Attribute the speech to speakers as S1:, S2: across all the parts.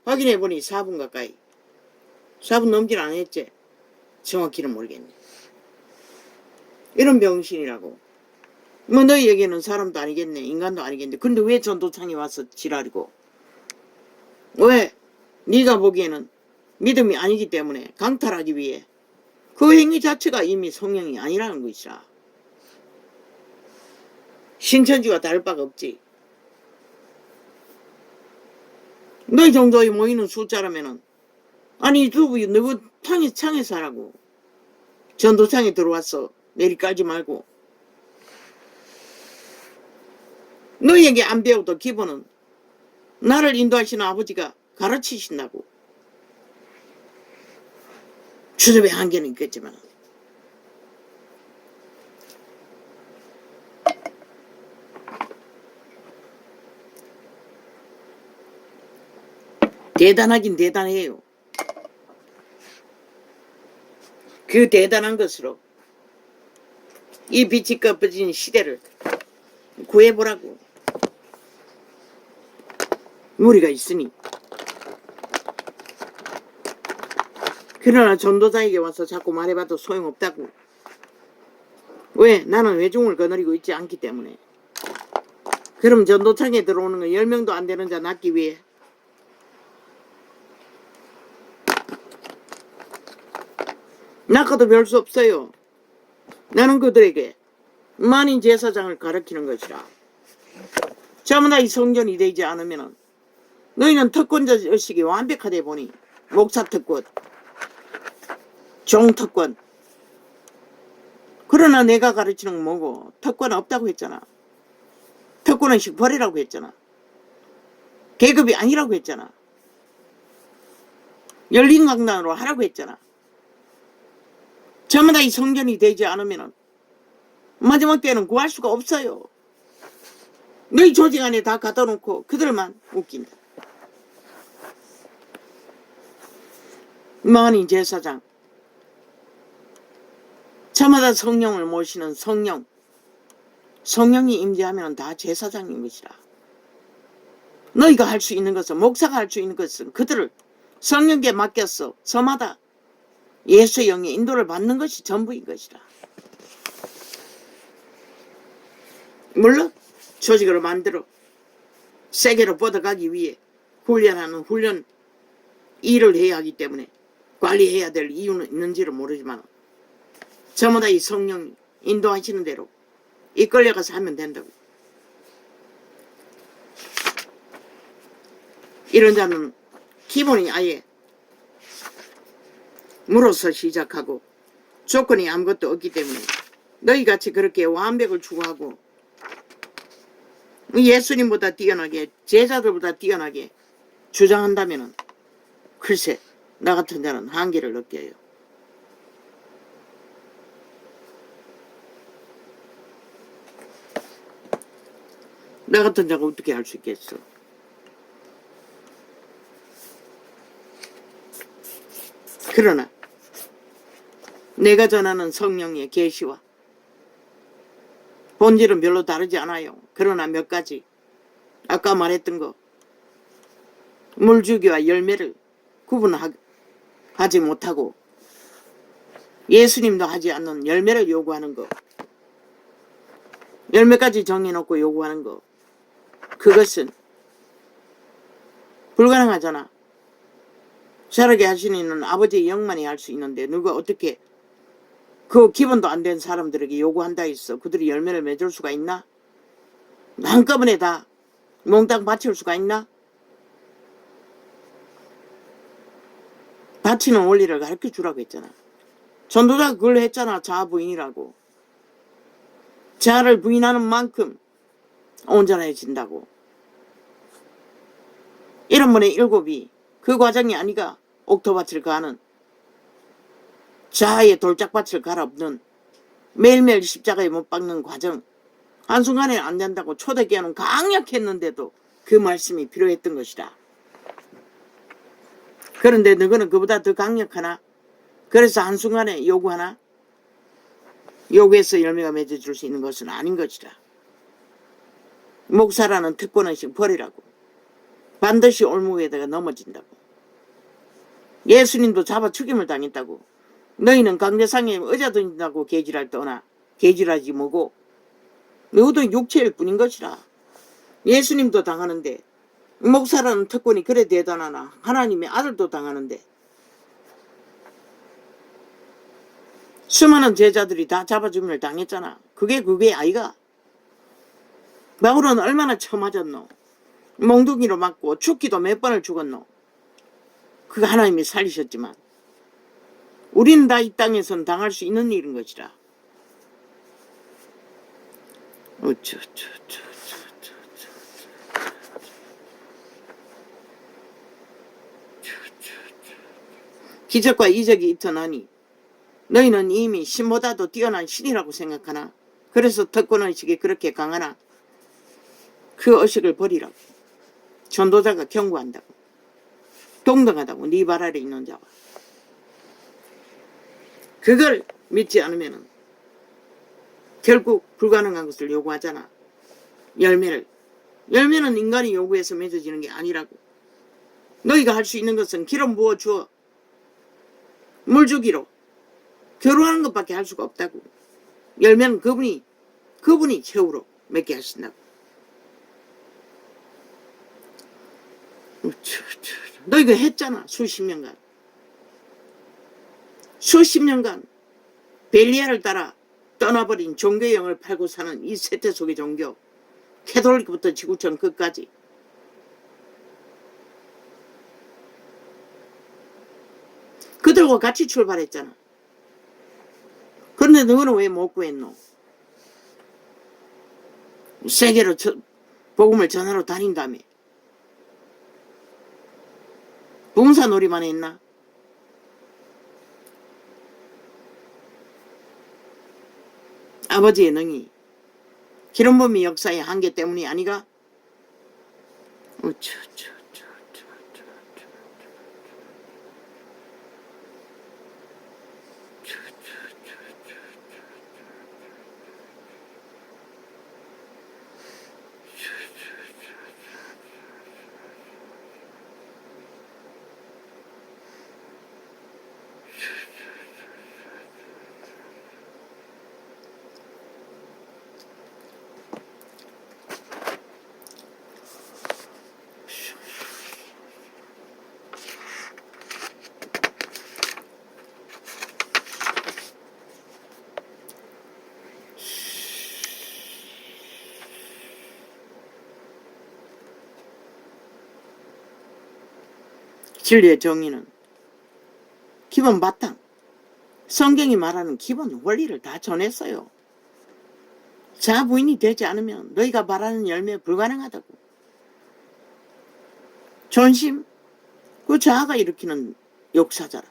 S1: 확인해보니 4분 가까이. 4분 넘질 않았지. 정확히는 모르겠네. 이런 병신이라고. 뭐 너희에게는 사람도 아니겠네. 인간도 아니겠네. 근데 왜 전도창에 와서 지랄이고. 왜? 네가 보기에는 믿음이 아니기 때문에 강탈하기 위해 그 행위 자체가 이미 성령이 아니라는 것이라. 신천지와 다를 바가 없지. 너희 정도에 모이는 숫자라면은 아니 누구 창에서 하라고. 전도창에 들어왔어. 내리 깔지 말고. 너희에게 안 배워도 기본은 나를 인도하시는 아버지가 가르치신다고. 주접의 한계는 있겠지만. 대단하긴 대단해요. 그 대단한 것으로 이 빛이 꺼진 시대를 구해보라고. 우리가 있으니. 그러나 전도자에게 와서 자꾸 말해봐도 소용없다고. 왜? 나는 외중을 거느리고 있지 않기 때문에. 그럼 전도창에 들어오는 건 10명도 안 되는 자 낳기 위해 낳고도 별 수 없어요. 나는 그들에게 만인 제사장을 가르치는 것이라. 전부 이 성전이 되지 않으면 너희는 특권자 의식이 완벽하다 보니 목사 특권, 종 특권. 그러나 내가 가르치는 건 뭐고? 특권은 없다고 했잖아. 특권의식 버리라고 했잖아. 계급이 아니라고 했잖아. 열린 강단으로 하라고 했잖아. 전부 다 이 성전이 되지 않으면 마지막 때는 구할 수가 없어요. 너희 조직 안에 다 갖다 놓고 그들만 웃긴다. 만인 제사장. 저마다 성령을 모시는 성령. 성령이 임재하면 다 제사장인 것이라. 너희가 할 수 있는 것은, 목사가 할 수 있는 것은 그들을 성령께 맡겼어. 저마다 예수의 영의 인도를 받는 것이 전부인 것이라. 물론 조직으로 만들어 세계로 뻗어가기 위해 훈련하는 훈련 일을 해야 하기 때문에 관리해야 될 이유는 있는지를 모르지만 저마다 이 성령이 인도하시는 대로 이끌려가서 하면 된다고. 이런 자는 기본이 아예 물어서 시작하고 조건이 아무것도 없기 때문에 너희같이 그렇게 완벽을 추구하고 예수님보다 뛰어나게, 제자들보다 뛰어나게 주장한다면 글쎄 나 같은 자는 한계를 느껴요. 나 같은 자가 어떻게 할 수 있겠어. 그러나 내가 전하는 성령의 계시와 본질은 별로 다르지 않아요. 그러나 몇 가지 아까 말했던 거 물주기와 열매를 구분하지 못하고 예수님도 하지 않는 열매를 요구하는 거, 열매까지 정해놓고 요구하는 거, 그것은 불가능하잖아. 살아게 할 수 있는 아버지의 영만이 할 수 있는데 누가 어떻게 그 기본도 안 된 사람들에게 요구한다 했어. 그들이 열매를 맺을 수가 있나? 한꺼번에 다 몽땅 바칠 수가 있나? 바치는 원리를 가르쳐 주라고 했잖아. 전도자가 그걸 했잖아. 자아 부인이라고. 자아를 부인하는 만큼 온전해진다고. 이런 분의 일곱이 그 과정이 아니가 옥토밭을 가는 자아의 돌짝밭을 갈아엎는 매일매일 십자가에 못 박는 과정 한순간에 안 된다고 초대교회는 강력했는데도 그 말씀이 필요했던 것이다. 그런데 너희는 그보다 더 강력하나? 그래서 한순간에 요구하나? 요구해서 열매가 맺어줄 수 있는 것은 아닌 것이다. 목사라는 특권의식 버리라고. 반드시 올무에다가 넘어진다고. 예수님도 잡아 죽임을 당했다고. 너희는 강대상에 의자든다고 개질할 떠나 개질하지 뭐고. 너도 육체일 뿐인 것이라. 예수님도 당하는데 목사라는 특권이 그래 대단하나. 하나님의 아들도 당하는데. 수많은 제자들이 다 잡아 죽임을 당했잖아. 그게 아이가. 바울은 얼마나 처맞았노. 몽둥이로 맞고 죽기도 몇 번을 죽었노. 그거 하나님이 살리셨지만 우리는 다 이 땅에선 당할 수 있는 일인 것이라. 기적과 이적이 있더나니 너희는 이미 신보다도 뛰어난 신이라고 생각하나? 그래서 특권의식이 그렇게 강하나? 그 의식을 버리라고. 전도자가 경고한다고. 동등하다고. 네 발 아래 있는 자와. 그걸 믿지 않으면 결국 불가능한 것을 요구하잖아. 열매는 인간이 요구해서 맺어지는 게 아니라고. 너희가 할 수 있는 것은 기름 부어주어 물 주기로 결혼하는 것밖에 할 수가 없다고. 열매는 그분이 최후로 맺게 하신다고. 너희가 했잖아. 수십 년간 벨리알을 따라 떠나버린 종교의 영을 팔고 사는 이 세태 속의 종교, 캐톨릭부터 지구촌 끝까지. 그들과 같이 출발했잖아. 그런데 너는 왜 못 구했노? 세계로 복음을 전하러 다닌다며. 봉사놀이만 했나? 아버지의 능이 기름부음의 역사의 한계 때문이 아니가? 진리의 정의는 기본 바탕, 성경이 말하는 기본 원리를 다 전했어요. 자아 부인이 되지 않으면 너희가 말하는 열매 불가능하다고. 존심, 그 자아가 일으키는 역사자라.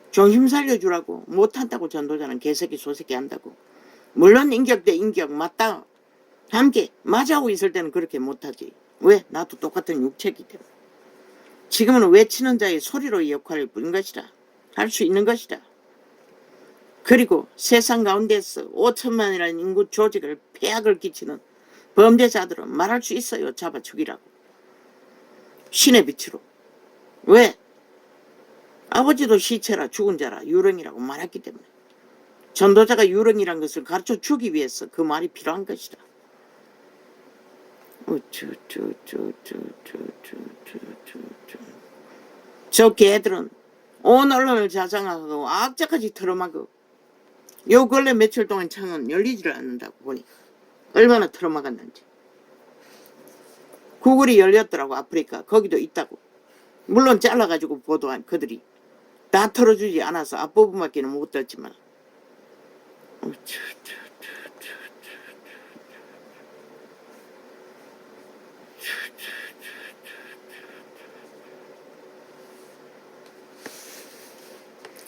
S1: 존심 살려주라고. 못한다고 전도자는 개새끼 소새끼 한다고. 물론 인격 대 인격 맞다 함께 맞아오고 있을 때는 그렇게 못하지. 왜? 나도 똑같은 육체이기 때문에. 지금은 외치는 자의 소리로의 역할을 뿐인 것이라. 할 수 있는 것이라. 그리고 세상 가운데서 5천만이라는 인구 조직을 폐악을 끼치는 범죄자들은 말할 수 있어요. 잡아 죽이라고. 신의 빛으로. 왜? 아버지도 시체라 죽은 자라 유령이라고 말했기 때문에. 전도자가 유령이란 것을 가르쳐 주기 위해서 그 말이 필요한 것이다. 저 개들은 온 언론을 자장하고 악자까지 틀어막고 요 근래 며칠 동안 창은 열리지를 않는다고 보니 얼마나 틀어막았는지. 구글이 열렸더라고. 아프리카 거기도 있다고. 물론 잘라가지고 보도한 그들이 다 털어주지 않아서 앞부분밖에는 못 떴지만.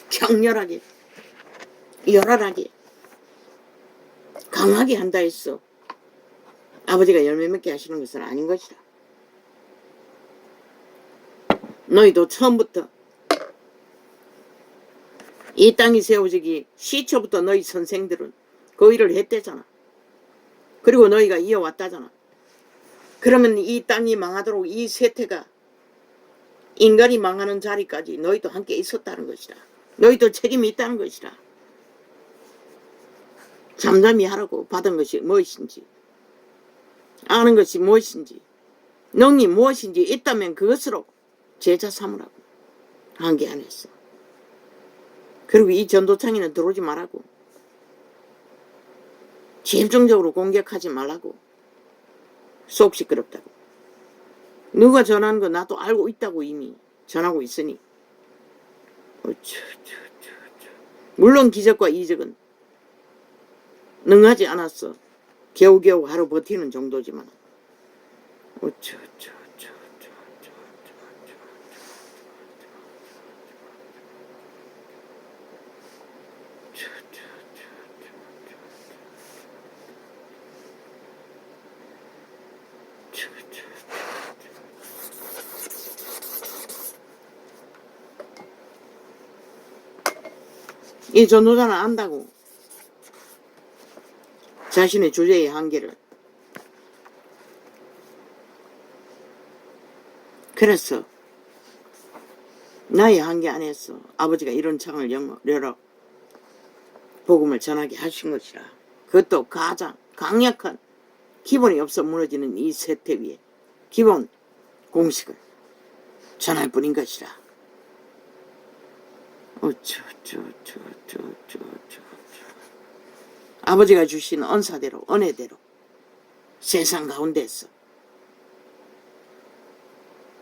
S1: 격렬하게 열혈하게 강하게 한다 했어. 아버지가 열매 맺게 하시는 것은 아닌 것이다. 너희도 처음부터 이 땅이 세워지기 시초부터 너희 선생들은 그 일을 했대잖아. 그리고 너희가 이어왔다잖아. 그러면 이 땅이 망하도록 이 세태가 인간이 망하는 자리까지 너희도 함께 있었다는 것이다. 너희도 책임이 있다는 것이다. 잠잠히 하라고 받은 것이 무엇인지, 아는 것이 무엇인지, 능이 무엇인지 있다면 그것으로 제자 삼으라고. 한계 안 했어. 그리고 이 전도창에는 들어오지 말라고. 집중적으로 공격하지 말라고. 속 시끄럽다고. 누가 전하는 거 나도 알고 있다고 이미 전하고 있으니. 물론 기적과 이적은 능하지 않았어. 겨우겨우 하루 버티는 정도지만. 이 전도자는 안다고. 자신의 주제의 한계를. 그래서 나의 한계 안에서 아버지가 이런 창을 열어 복음을 전하게 하신 것이라. 그것도 가장 강력한 기본이 없어 무너지는 이 세태 위에 기본 공식을 전할 뿐인 것이라. 아버지가 주신 은사대로 은혜대로 세상 가운데서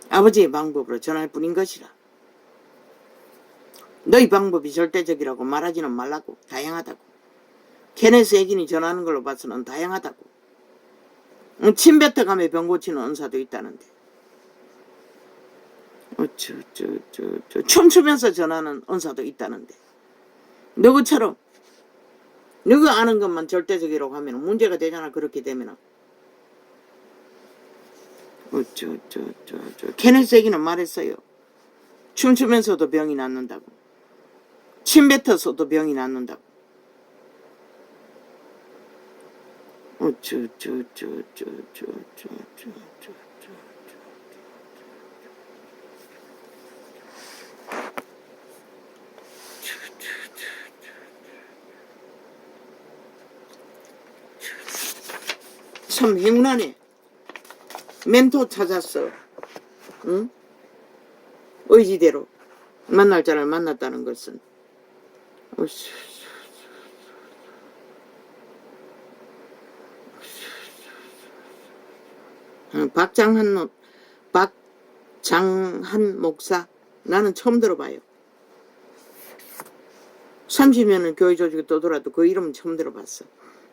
S1: 아버지의 방법으로 전할 뿐인 것이라. 너희 방법이 절대적이라고 말하지는 말라고. 다양하다고. 케네스 에긴이 전하는 걸로 봐서는 다양하다고. 침 뱉어가며 병 고치는 은사도 있다는데. 춤추면서 전하는 은사도 있다는데. 너희처럼 너가 아는 것만 절대적이라고 하면 문제가 되잖아. 그렇게 되면은. 케네스 에긴은 말했어요. 춤추면서도 병이 낫는다고. 침 뱉어서도 병이 낫는다고. 참 행운하네. 멘토 찾았어. 응? 의지대로 만날 자를 만났다는 것은. 박장한 목사. 나는 처음 들어봐요. 30년을 교회 조직에 떠돌아도 그 이름은 처음 들어봤어.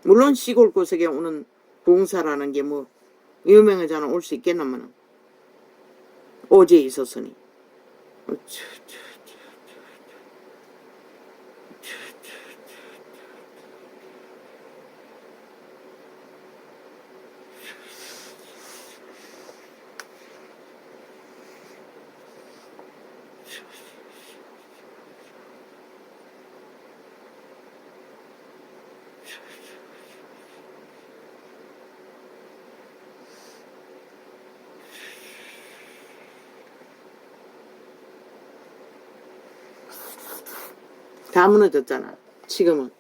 S1: 물론 시골 구석에 오는 봉사라는 게 뭐 유명하잖아. 올 수 있겠나마는 오지에 있었으니. 다 무너졌잖아. 지금은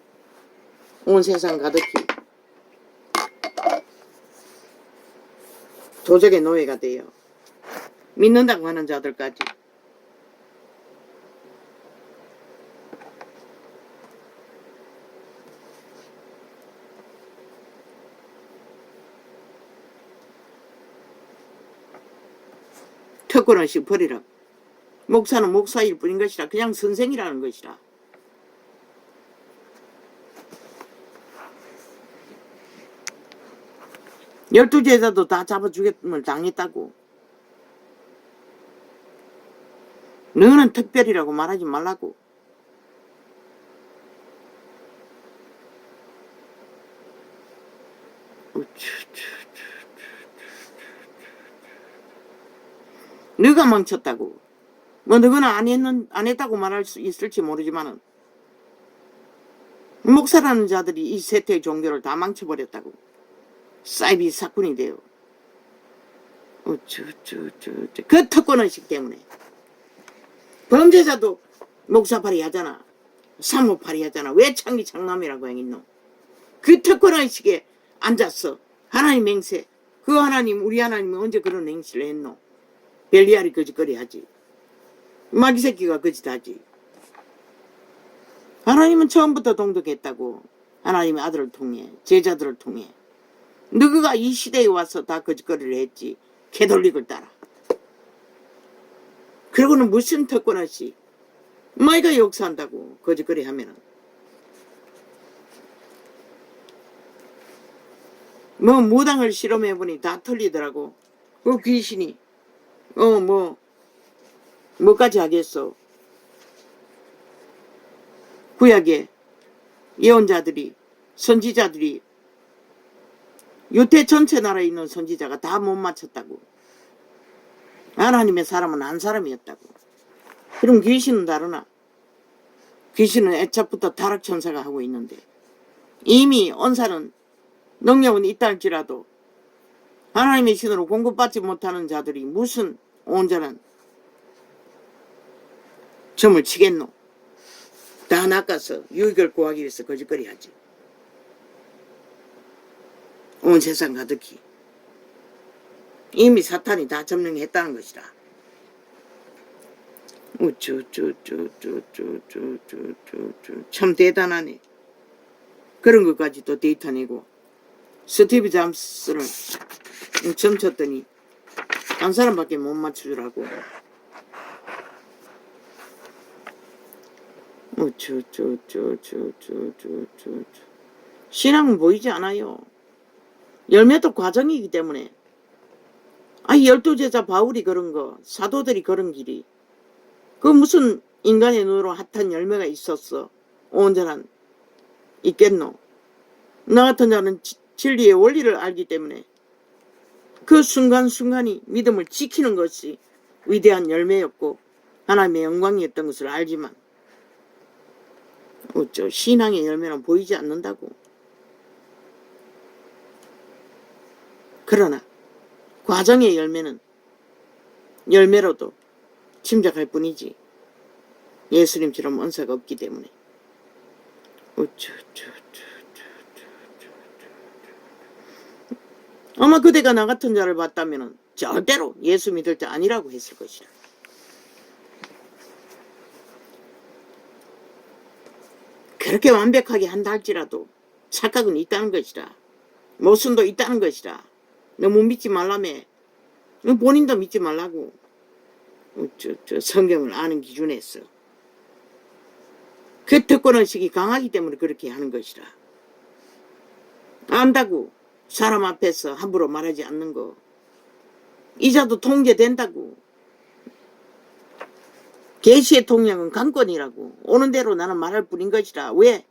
S1: 온 세상 가득히 도적의 노예가 돼요. 믿는다고 하는 자들까지. 특권의식 버리라. 목사는 목사일 뿐인 것이라. 그냥 선생이라는 것이라. 열두 제자도 다 잡아 죽임을 당했다고. 너는 특별이라고 말하지 말라고. 너가 망쳤다고. 뭐 너는 안 했다고 말할 수 있을지 모르지만은 목사라는 자들이 이 세태의 종교를 다 망쳐버렸다고. 사이비 사건이 돼요. 그 특권의식 때문에 범죄자도 목사팔이 하잖아. 사모팔이 하잖아. 왜 창기 장남이라고 했노? 그 특권의식에 앉았어. 하나님 맹세. 그 하나님, 우리 하나님이 언제 그런 행실을 했노? 벨리알이 거짓거리 하지. 마귀 새끼가 거짓하지. 하나님은 처음부터 동독했다고. 하나님의 아들을 통해, 제자들을 통해. 너가 이 시대에 와서 다 거짓거리를 했지. 캐톨릭을 따라. 그러고는 무슨 특권하시? 마이가 역사한다고 거짓거리 하면은. 뭐 무당을 실험해보니 다 틀리더라고. 그 귀신이 뭐까지 하겠어. 구약에 예언자들이 선지자들이 유대 전체 나라에 있는 선지자가 다 못 맞췄다고. 하나님의 사람은 한 사람이었다고. 그럼 귀신은 다르나? 귀신은 애착부터 타락천사가 하고 있는데 이미 언사는 능력은 있다 할지라도 하나님의 신으로 공급받지 못하는 자들이 무슨 온전한 점을 치겠노? 다 낚아서 유익을 구하기 위해서 거짓거리 하지. 온 세상 가득히. 이미 사탄이 다 점령했다는 것이다. 참 대단하네. 그런 것까지 또 데이터 내고 스티브 잡스를 점쳤더니 한 사람밖에 못 맞추더라고. 신앙은 보이지 않아요. 열매도 과정이기 때문에. 12제자 바울이 그런 거, 사도들이 그런 길이. 그 무슨 인간의 눈으로 핫한 열매가 있었어. 온전한 있겠노? 나 같은 자는 진리의 원리를 알기 때문에 그 순간순간이 믿음을 지키는 것이 위대한 열매였고 하나님의 영광이었던 것을 알지만 신앙의 열매는 보이지 않는다고. 그러나 과정의 열매는 열매로도 짐작할 뿐이지 예수님처럼 은사가 없기 때문에. 아마 그대가 나 같은 자를 봤다면 절대로 예수 믿을 자 아니라고 했을 것이다. 그렇게 완벽하게 한다 할지라도 착각은 있다는 것이다. 모순도 있다는 것이다. 너무 믿지 말라며. 본인도 믿지 말라고. 성경을 아는 기준에서. 그 특권의식이 강하기 때문에 그렇게 하는 것이다. 안다고 사람 앞에서 함부로 말하지 않는 거. 이자도 통제된다고. 계시의 통령은 강권이라고. 오는 대로 나는 말할 뿐인 것이다. 왜?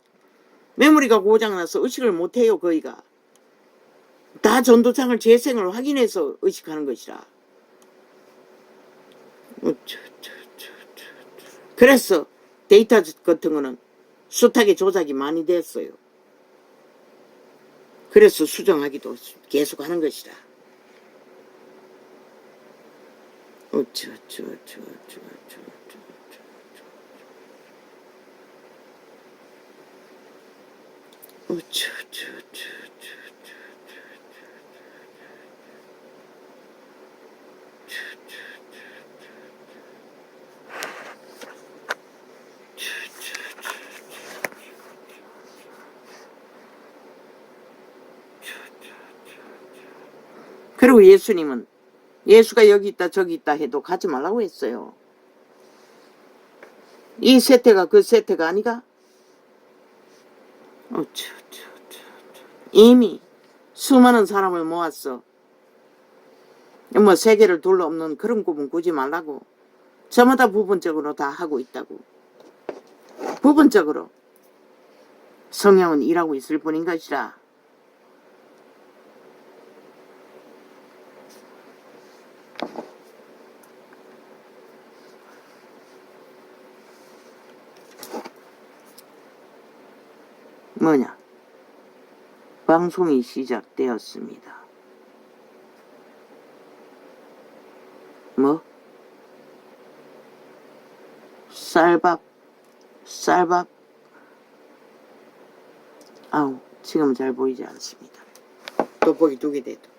S1: 메모리가 고장나서 의식을 못해요. 거의가. 다 전도장을 재생을 확인해서 의식하는 것이라. 그래서 데이터 같은 거는 숱하게 조작이 많이 됐어요. 그래서 수정하기도 계속 하는 것이라. 그리고 예수님은 예수가 여기 있다 저기 있다 해도 가지 말라고 했어요. 이 세태가 그 세태가 아니가? 이미 수많은 사람을 모았어. 뭐 세계를 둘러없는 그런 꿈은 꾸지 말라고. 저마다 부분적으로 다 하고 있다고. 부분적으로 성령은 일하고 있을 뿐인 것이라. 뭐냐? 방송이 시작되었습니다. 쌀밥, 쌀밥. 아우, 지금 잘 보이지 않습니다. 돋보기 2개 돼도.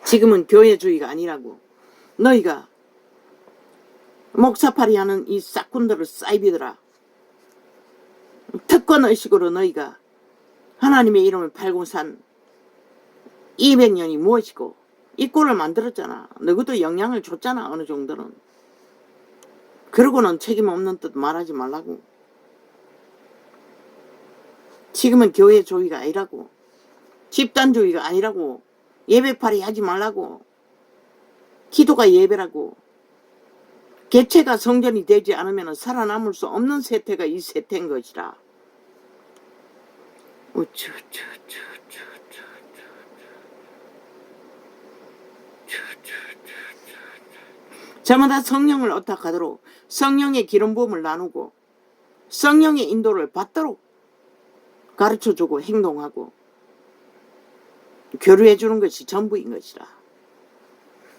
S1: 지금은 교회주의가 아니라고. 너희가 목사팔이 하는 이 싹군들을 싸이비더라. 특권의식으로 너희가 하나님의 이름을 팔고 산 200년이 무엇이고 이 꼴을 만들었잖아. 너희도 영향을 줬잖아. 어느 정도는. 그러고는 책임 없는 뜻 말하지 말라고. 지금은 교회주의가 아니라고. 집단주의가 아니라고. 예배팔이 하지 말라고. 기도가 예배라고. 개체가 성전이 되지 않으면 살아남을 수 없는 세태가 이 세태인 것이라. 저마다 성령을 어떡하도록 성령의 기름 부음을 나누고 성령의 인도를 받도록 가르쳐주고 행동하고 교류해주는 것이 전부인 것이라.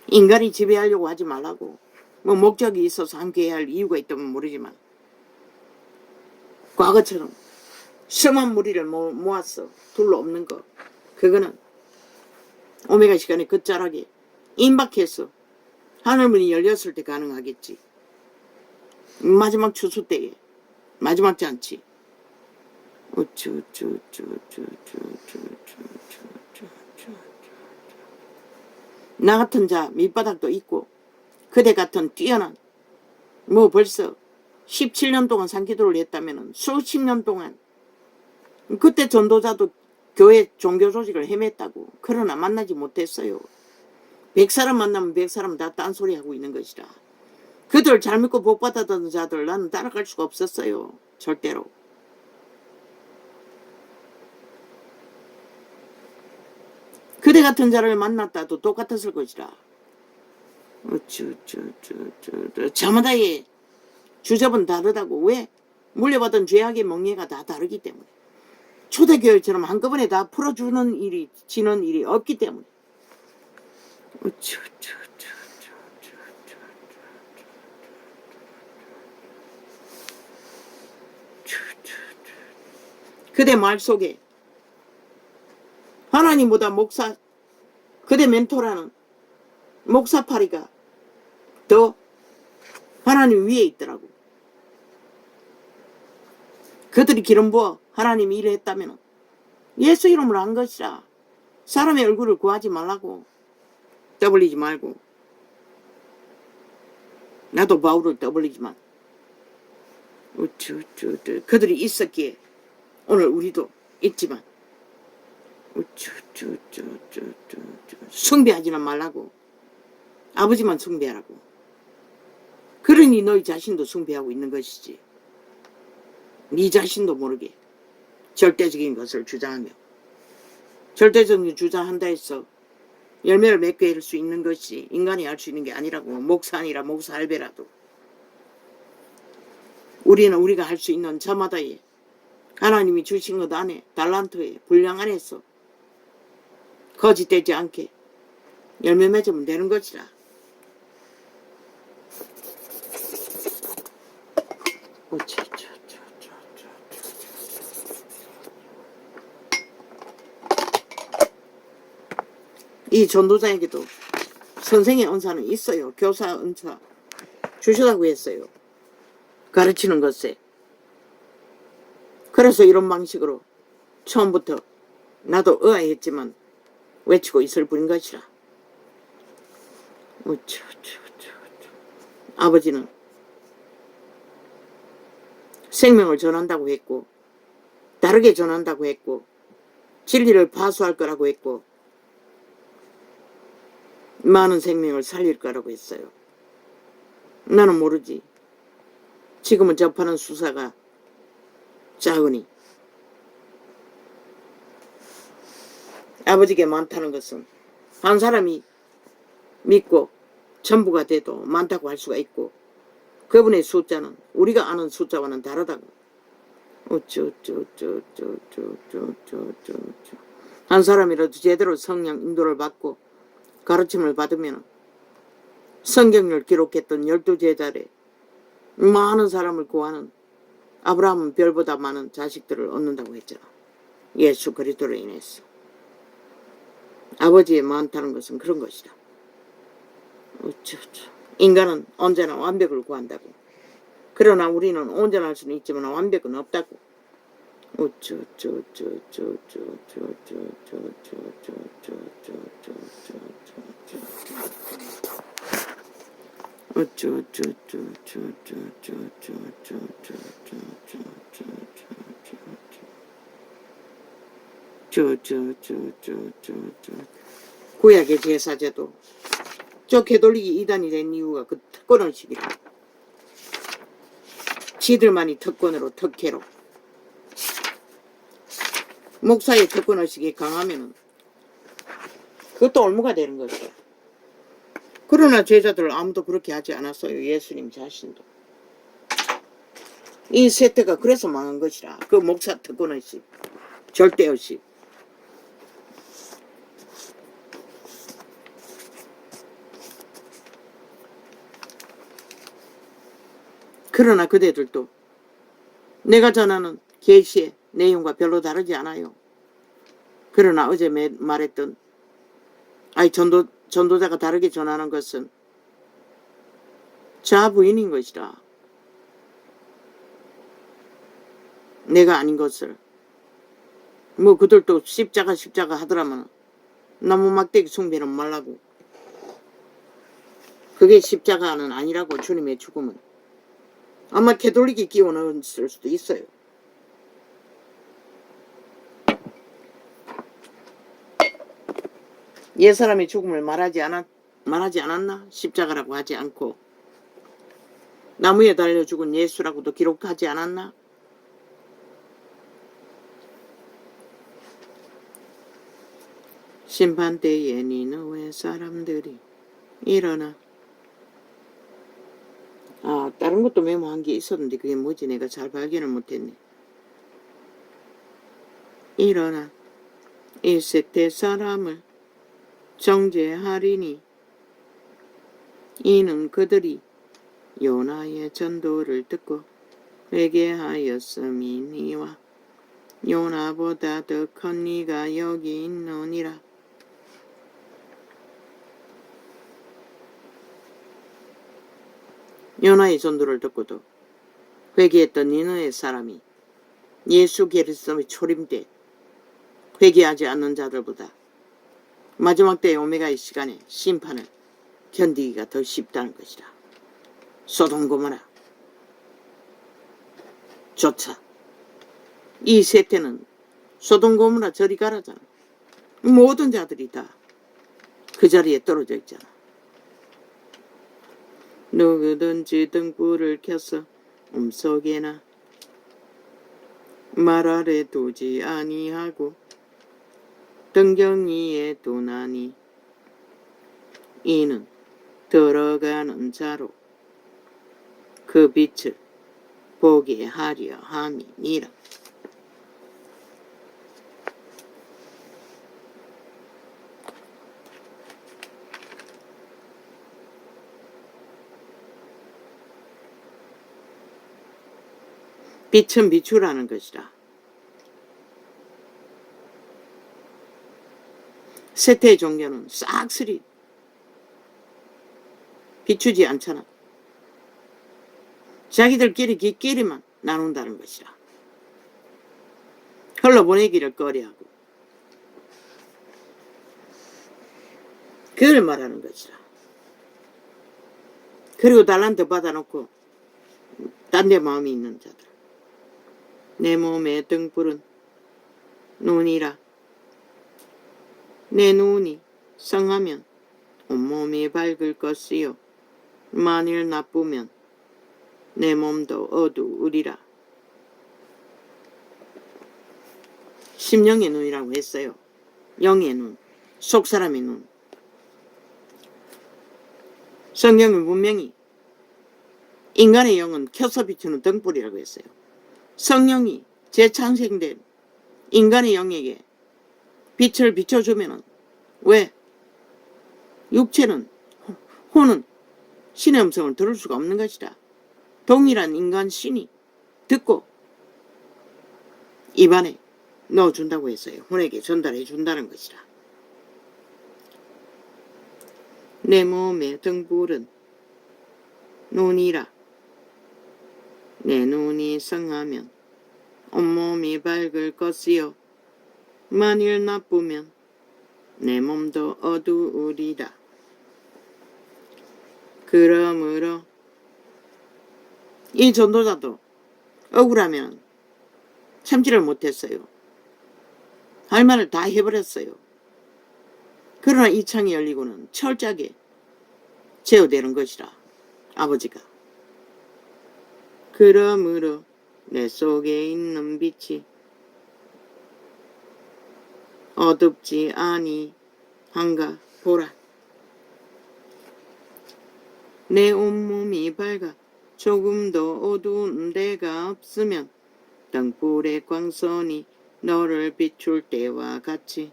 S1: 인간이 지배하려고 하지 말라고. 뭐 목적이 있어서 함께 할 이유가 있다면 모르지만 과거처럼 심한 무리를 모았어. 둘러 없는 거. 그거는 오메가 시간에 끝자락에 임박해서 하늘문이 열렸을 때 가능하겠지. 마지막 추수 때에 마지막 잔치. 나 같은 자 밑바닥도 있고 그대 같은 뛰어난 뭐 벌써 17년 동안 산기도를 했다면 수십 년 동안 그때 전도자도 교회 종교 조직을 헤맸다고. 그러나 만나지 못했어요. 100사람 만나면 100사람 다 딴소리 하고 있는 것이라. 그들 잘 믿고 복 받았던 자들 나는 따라갈 수가 없었어요. 절대로. 그대 같은 자를 만났다도 똑같았을 것이라. 저마다의 주접은 다르다고. 왜? 물려받은 죄악의 멍에가 다 다르기 때문에. 초대교회처럼 한꺼번에 다 풀어주는 일이 지는 일이 없기 때문에. 그대 말 속에 하나님보다 목사, 그대 멘토라는 목사파리가 더 하나님 위에 있더라고. 그들이 기름 부어 하나님이 일을 했다면 예수 이름으로 한 것이라. 사람의 얼굴을 구하지 말라고. 떠벌리지 말고. 나도 바울을 떠벌리지만 그들이 있었기에 오늘 우리도 있지만 숭배하지는 말라고. 아버지만 숭배하라고. 그러니 너희 자신도 숭배하고 있는 것이지. 네 자신도 모르게 절대적인 것을 주장하며 절대적인 주장한다 해서 열매를 맺게 할 수 있는 것이 인간이 할 수 있는 게 아니라고. 목사 아니라 목사 할배라도 우리는 우리가 할 수 있는 저마다의 하나님이 주신 것 안에 달란트의 분량 안에서 거짓되지 않게 열매 맺으면 되는 것이라. 이 전도자에게도 선생의 은사는 있어요. 교사 은사 주시라고 했어요. 가르치는 것에. 그래서 이런 방식으로 처음부터 나도 의아했지만 외치고 있을 뿐인 것이라. 아버지는 생명을 전한다고 했고 다르게 전한다고 했고 진리를 파수할 거라고 했고 많은 생명을 살릴 거라고 했어요. 나는 모르지. 지금은 접하는 수사가 작으니 아버지께 많다는 것은 한 사람이 믿고 전부가 돼도 많다고 할 수가 있고 그분의 숫자는 우리가 아는 숫자와는 다르다고. 한 사람이라도 제대로 성령 인도를 받고 가르침을 받으면 성경을 기록했던 12제자들의 많은 사람을 구하는 아브라함은 별보다 많은 자식들을 얻는다고 했잖아. 예수 그리스도로 인해서. 아버지의 많다는 것은 그런 것이다. 인간은 언제나 완벽을 구한다고. 그러나 우리는 온전할 수는 있지만 완벽은 없다고. 구약의 제사제도 저 개돌리기 이단이 된 이유가 그 특권의식이다. 지들만이 특권으로 특혜로 목사의 특권의식이 강하면 그것도 올무가 되는 것이야. 그러나 제자들 아무도 그렇게 하지 않았어요. 예수님 자신도. 이 세태가 그래서 망한 것이라. 그 목사 특권의식 절대의식. 그러나 그대들도 내가 전하는 계시의 내용과 별로 다르지 않아요. 그러나 어제 말했던 전도자가 다르게 전하는 것은 자부인인 것이라. 내가 아닌 것을. 뭐 그들도 십자가 하더라면 나무 막대기 숭배는 말라고. 그게 십자가는 아니라고. 주님의 죽음은. 아마 개돌리기 끼워 넣었을 수도 있어요. 옛사람의 죽음을 말하지 않았나? 십자가라고 하지 않고 나무에 달려 죽은 예수라고도 기록하지 않았나? 심판때에 니느웨 사람들이 일어나. 다른 것도 메모한 게 있었는데 그게 뭐지? 내가 잘 발견을 못했네. 일어나 이 세대 사람을 정죄하리니 이는 그들이 요나의 전도를 듣고 회개하였음이니와 요나보다 더 큰 이가 여기 있느니라. 요나의 전도를 듣고도 회개했던 니느웨 사람이 예수 그리스도의 초림때 회개하지 않는 자들보다 마지막 때의 오메가의 시간에 심판을 견디기가 더 쉽다는 것이다. 소돔 고모라 조차 이 세태는 소돔 고모라 저리 가라잖아. 모든 자들이 다 그 자리에 떨어져 있잖아. 누구든지 등불을 켜서 음속에나 말 아래 두지 아니하고 등경 위에 두나니 이는 들어가는 자로 그 빛을 보게 하려 함이니라. 빛은 비추라는 것이라. 세태의 종교는 싹쓸이 비추지 않잖아. 자기들끼리만 나눈다는 것이라. 흘러보내기를 꺼려하고 그걸 말하는 것이라. 그리고 달란트 받아놓고 딴 데 마음이 있는 자들. 내 몸의 등불은 눈이라. 내 눈이 성하면 온몸이 밝을 것이요 만일 나쁘면 내 몸도 어두우리라. 심령의 눈이라고 했어요. 영의 눈, 속사람의 눈. 성경은 분명히 인간의 영은 켜서 비추는 등불이라고 했어요. 성령이 재창생된 인간의 영에게 빛을 비춰주면은 왜? 육체는 혼은 신의 음성을 들을 수가 없는 것이다. 동일한 인간 신이 듣고 입안에 넣어준다고 했어요. 혼에게 전달해 준다는 것이다. 내 몸의 등불은 눈이라. 내 눈이 성하면 온몸이 밝을 것이요 만일 나쁘면 내 몸도 어두우리라. 그러므로 이 전도자도 억울하면 참지를 못했어요. 할 말을 다 해버렸어요. 그러나 이 창이 열리고는 철저하게 제어되는 것이라. 아버지가. 그러므로 내 속에 있는 빛이 어둡지 아니한가 보라. 내 온몸이 밝아 조금도 어두운 데가 없으면 등불의 광선이 너를 비출 때와 같이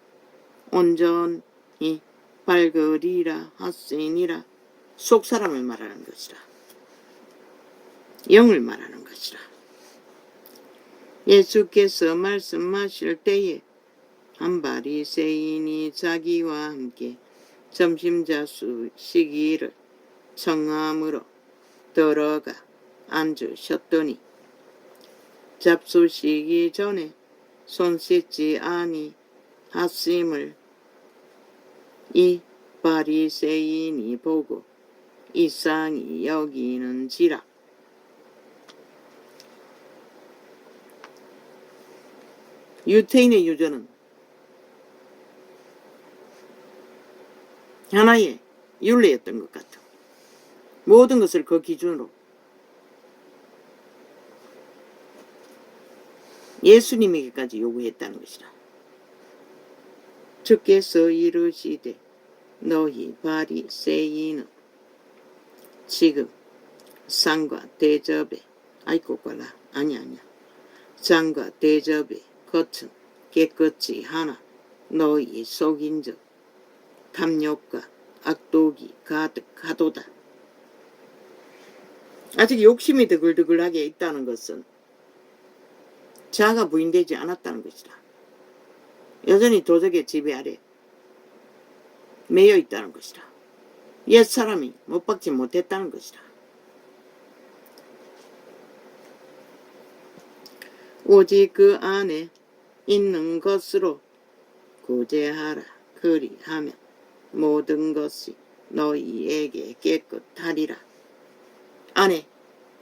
S1: 온전히 밝으리라 하시니라. 속사람을 말하는 것이라. 영을 말하는 것이라. 예수께서 말씀하실 때에 한 바리새인이 자기와 함께 점심자수 시기를 청함으로 들어가 앉으셨더니 잡수시기 전에 손 씻지 아니하심을 이 바리새인이 보고 이상히 여기는지라. 유태인의 유전은 하나의 윤리였던 것 같아. 모든 것을 그 기준으로 예수님에게까지 요구했다는 것이다. 주께서 이르시되 너희 바리새인은 지금 상과 대접에 아니야 상과 대접에 겉은 깨끗이 하나 너희 속인즉 탐욕과 악독이 가득하도다. 아직 욕심이 드글드글하게 있다는 것은 자아가 부인되지 않았다는 것이다. 여전히 도적의 지배 아래 매여 있다는 것이다. 옛사람이 못 박지 못했다는 것이다. 오직 그 안에 있는 것으로 구제하라. 그리하면 모든 것이 너희에게 깨끗하리라. 안에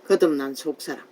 S1: 거듭난 속사람,